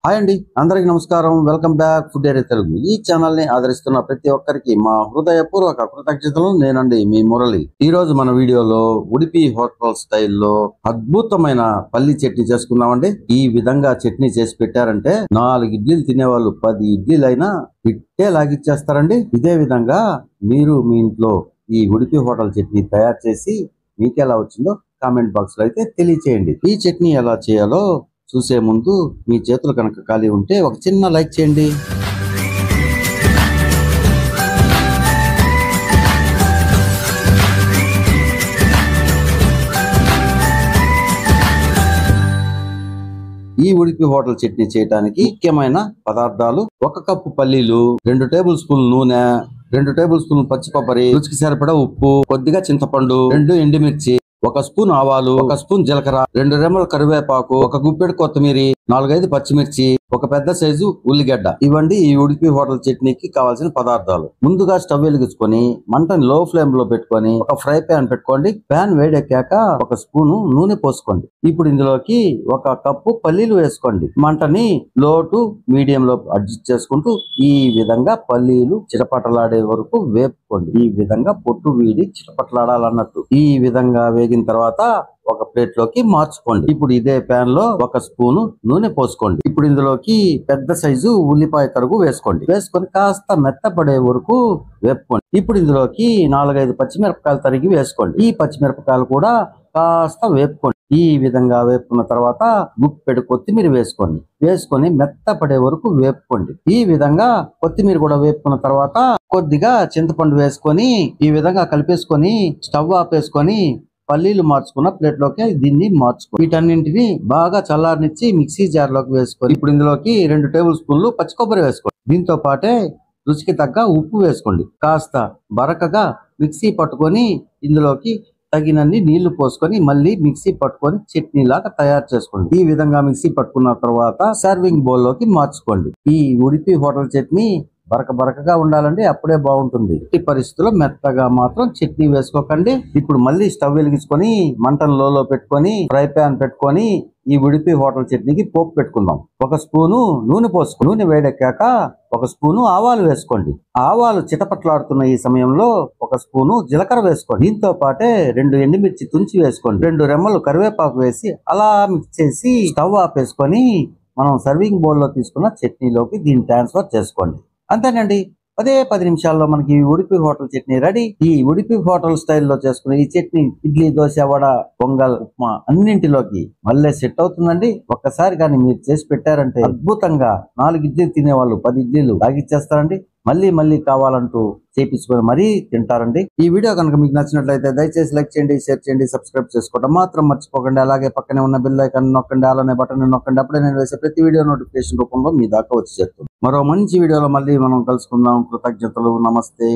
Hi అండి, అందరికి నమస్కారం. Welcome back food area Telugu. ఈ ఛానల్ ని ఆదరిస్తున్న ప్రతి ఒక్కరికి మా హృదయపూర్వక కృతజ్ఞతలు. నేనండి మీ మురళి. ఈ రోజు మన వీడియోలో ఉడిపి హోటల్ స్టైల్లో అద్భుతమైన పల్లి చట్నీ చేసుకుందామండి. ఈ విధంగా చట్నీ చేసి పెట్టారంటే 4 ఇడ్లీలు తినేవాళ్ళు 10 ఇడ్లీలైనా ఇట్టే లాగిచ్చేస్తారండి. ఇదే విధంగా మీరు మీ ఇంట్లో ఈ ఉడిపి హోటల్ చట్నీ తయారు చేసి మీకు ఎలా వచ్చిందో కామెంట్ బాక్స్ లో అయితే తెలియచేయండి. ఈ చట్నీ ఎలా చేయాలో చూసే ముందు మీ చేతులు కనుక ఖాళీ ఉంటే ఒక చిన్న లైక్ చేయండి. ఈ ఉడిపి హోటల్ చట్నీ చేయడానికి ముఖ్యమైన పదార్థాలు: 1 కప్పు పల్లీలు, 2 టేబుల్ స్పూన్ నూనె, 2 టేబుల్ స్పూన్ పచ్చి కొబ్బరి, రుచికి సరిపడా ఉప్పు, కొద్దిగా చింతపండు, 2 ఎండుమిర్చి, 1 స్పూన్ ఆవాలు, 1 స్పూన్ జీలకర్ర, 2 రెమ్మల కరివేపాకు, 1 గుప్పెడు కొత్తిమీర, 4-5 పచ్చిమిర్చి, 1 పెద్ద సైజు ఉల్లిగడ్డ. ఇవ్వండి ఈ ఉడిపి హోటల్ చట్నీకి కావాల్సిన పదార్థాలు. ముందుగా స్టవ్ వెలిగించుకొని మంటని లో ఫ్లేమ్ లో పెట్టుకొని ఒక ఫ్రై ప్యాన్ పెట్టుకోండి. ప్యాన్ వేడెక్కాక 1 స్పూను నూనె పోసుకోండి. ఇప్పుడు ఇందులోకి 1 కప్పు పల్లీలు వేసుకోండి. మంటని లో టు మీడియం లో అడ్జస్ట్ చేసుకుంటూ ఈ విధంగా పల్లీలు చిటపటలాడే వరకు వేపుకోండి. ఈ విధంగా పొట్టు వీడి చిటపటలాడాలన్నట్టు. ఈ విధంగా వేగిన తర్వాత ఒక ప్లేట్ లోకి మార్చుకోండి. ఇప్పుడు ఇదే ప్యాన్ లో 1 స్పూను నూనె పోసుకోండి. ఇప్పుడు ఇందులోకి పెద్ద సైజు ఉల్లిపాయ తరుగు వేసుకోండి. వేసుకొని కాస్త మెత్తపడే వరకు వేపుకోండి. ఇప్పుడు ఇందులోకి 4-5 పచ్చిమిరపకాయలు తరిగి వేసుకోండి. ఈ పచ్చిమిరపకాయలు కూడా కాస్త వేపుకోండి. ఈ విధంగా వేపుకున్న తర్వాత గుప్పెడు కొత్తిమీర వేసుకోండి. వేసుకొని మెత్తపడే వరకు వేపుకోండి. ఈ విధంగా కొత్తిమీర కూడా వేపుకున్న తర్వాత కొద్దిగా చింతపండు వేసుకొని ఈ విధంగా కలిపేసుకొని స్టవ్ ఆపేసుకొని పల్లీలు మార్చుకున్న ప్లేట్ లోకి దీన్ని మార్చుకో. వీటన్నింటిని బాగా చల్లారనిచ్చి మిక్సీ జార్ లోకి వేసుకోండి. ఇప్పుడు ఇందులోకి 2 టేబుల్ స్పూన్లు పచ్చి కొబ్బరి వేసుకోండి. దీంతో పాటే రుచికి తగ్గ ఉప్పు వేసుకోండి. కాస్త బరకగా మిక్సీ పట్టుకొని ఇందులోకి తగినన్ని నీళ్లు పోసుకొని మళ్ళీ మిక్సీ పట్టుకొని చట్నీ లాగా తయారు చేసుకోండి. ఈ విధంగా మిక్సీ పట్టుకున్న తర్వాత సర్వింగ్ బౌల్ లోకి మార్చుకోండి. ఈ ఉడిపి హోటల్ చట్నీ బరకగా ఉండాలండి, అప్పుడే బాగుంటుంది. ఈ పరిస్థితుల్లో మెత్తగా మాత్రం చట్నీ వేసుకోకండి. ఇప్పుడు మళ్ళీ స్టవ్ వెలిగించుకొని మంటను లో పెట్టుకొని ఫ్రై ప్యాన్ పెట్టుకొని ఈ ఉడిపి హోటల్ చట్నీకి పోపు పెట్టుకుందాం. 1 స్పూను నూనె పోసుకోండి. నూనె వేడెక్కాక 1 స్పూను ఆవాలు వేసుకోండి. ఆవాలు చిటపట్లాడుతున్న ఈ సమయంలో 1 స్పూను జీలకర్ర వేసుకోండి. దీంతో పాటే 2 ఎండుమిర్చి తుంచి వేసుకోండి. 2 రెమ్మలు కరివేపాకు వేసి అలా మిక్స్ చేసి స్టవ్ ఆపేసుకొని మనం సర్వింగ్ బౌల్ లో తీసుకున్న చట్నీలోకి దీన్ని ట్రాన్స్ఫర్ చేసుకోండి. అంతేనండి, 10 నిమిషాల్లో మనకి ఉడిపి హోటల్ చట్నీ రెడీ. ఈ ఉడిపి హోటల్ స్టైల్లో చేసుకునే ఈ చట్నీ ఇడ్లీ, దోశ, వడ, పొంగల్, ఉప్మా అన్నింటిలోకి మళ్ళీ సెట్ అవుతుందండి. ఒక్కసారి కానీ మీరు చేసి పెట్టారంటే అద్భుతంగా 4 ఇడ్లీలు తినేవాళ్ళు 10 ఇడ్లీలు లాగిచ్చేస్తారండి. మళ్ళీ కావాలంటూ చేపించుకొని మరీ తింటారండి. ఈ వీడియో కనుక మీకు నచ్చినట్లయితే దయచేసి లైక్ చేయండి, షేర్ చేయండి, సబ్స్క్రైబ్ చేసుకోవడం మాత్రం మర్చిపోకండి. అలాగే పక్కనే ఉన్న బెల్ ఐకాన్ నొక్కండి, అలానే బటన్ నొక్కండి. అప్పుడే నేను వేసే ప్రతి వీడియో నోటిఫికేషన్ రూపంలో మీ దాకా వచ్చి చేస్తుంది. మరో మంచి వీడియోలో మళ్ళీ మనం కలుసుకుందాం. కృతజ్ఞతలు. నమస్తే.